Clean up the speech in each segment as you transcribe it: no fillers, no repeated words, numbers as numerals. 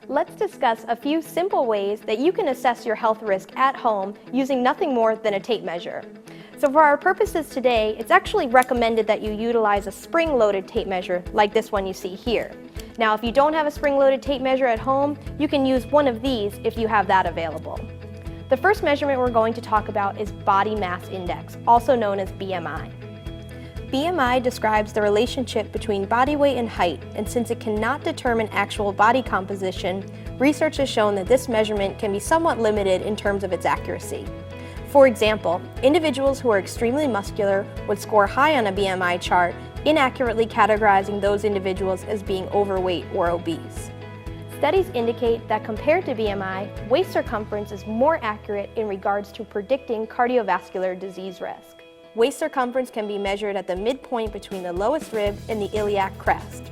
Let's discuss a few simple ways that you can assess your health risk at home using nothing more than a tape measure. So for our purposes today, it's actually recommended that you utilize a spring-loaded tape measure like this one you see here. Now, if you don't have a spring-loaded tape measure at home, you can use one of these if you have that available. The first measurement we're going to talk about is body mass index, also known as BMI. BMI describes the relationship between body weight and height, and since it cannot determine actual body composition, research has shown that this measurement can be somewhat limited in terms of its accuracy. For example, individuals who are extremely muscular would score high on a BMI chart, inaccurately categorizing those individuals as being overweight or obese. Studies indicate that compared to BMI, waist circumference is more accurate in regards to predicting cardiovascular disease risk. Waist circumference can be measured at the midpoint between the lowest rib and the iliac crest.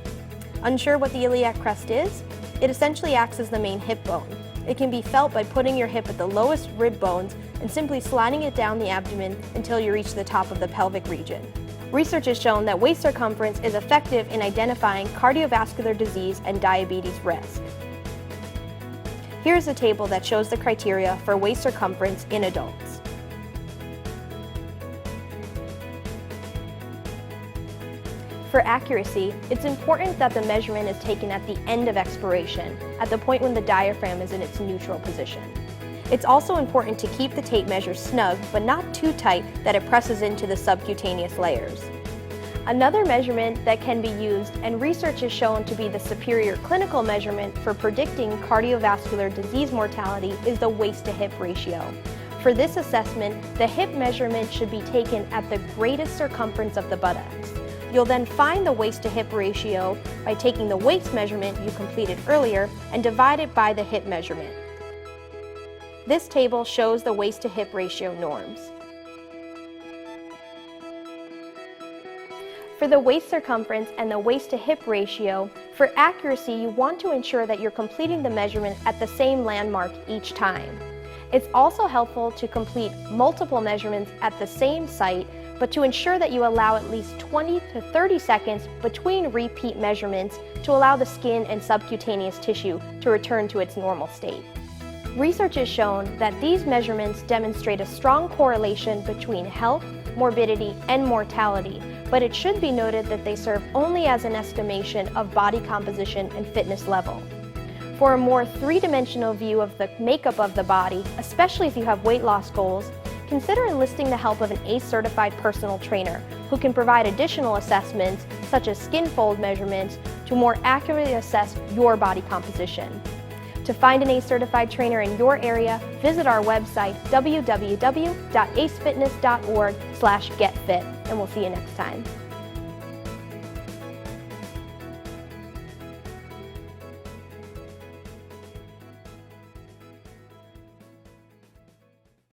Unsure what the iliac crest is? It essentially acts as the main hip bone. It can be felt by putting your hip at the lowest rib bones and simply sliding it down the abdomen until you reach the top of the pelvic region. Research has shown that waist circumference is effective in identifying cardiovascular disease and diabetes risk. Here's a table that shows the criteria for waist circumference in adults. For accuracy, it's important that the measurement is taken at the end of expiration, at the point when the diaphragm is in its neutral position. It's also important to keep the tape measure snug, but not too tight that it presses into the subcutaneous layers. Another measurement that can be used, and research has shown to be the superior clinical measurement for predicting cardiovascular disease mortality, is the waist-to-hip ratio. For this assessment, the hip measurement should be taken at the greatest circumference of the buttocks. You'll then find the waist-to-hip ratio by taking the waist measurement you completed earlier and divide it by the hip measurement. This table shows the waist-to-hip ratio norms. For the waist circumference and the waist-to-hip ratio, for accuracy you want to ensure that you're completing the measurement at the same landmark each time. It's also helpful to complete multiple measurements at the same site, but to ensure that you allow at least 20 to 30 seconds between repeat measurements to allow the skin and subcutaneous tissue to return to its normal state. Research has shown that these measurements demonstrate a strong correlation between health, morbidity, and mortality, but it should be noted that they serve only as an estimation of body composition and fitness level. For a more three-dimensional view of the makeup of the body, especially if you have weight loss goals, consider enlisting the help of an ACE-certified personal trainer who can provide additional assessments such as skin fold measurements to more accurately assess your body composition. To find an ACE-certified trainer in your area, visit our website www.acefitness.org/getfit, and we'll see you next time.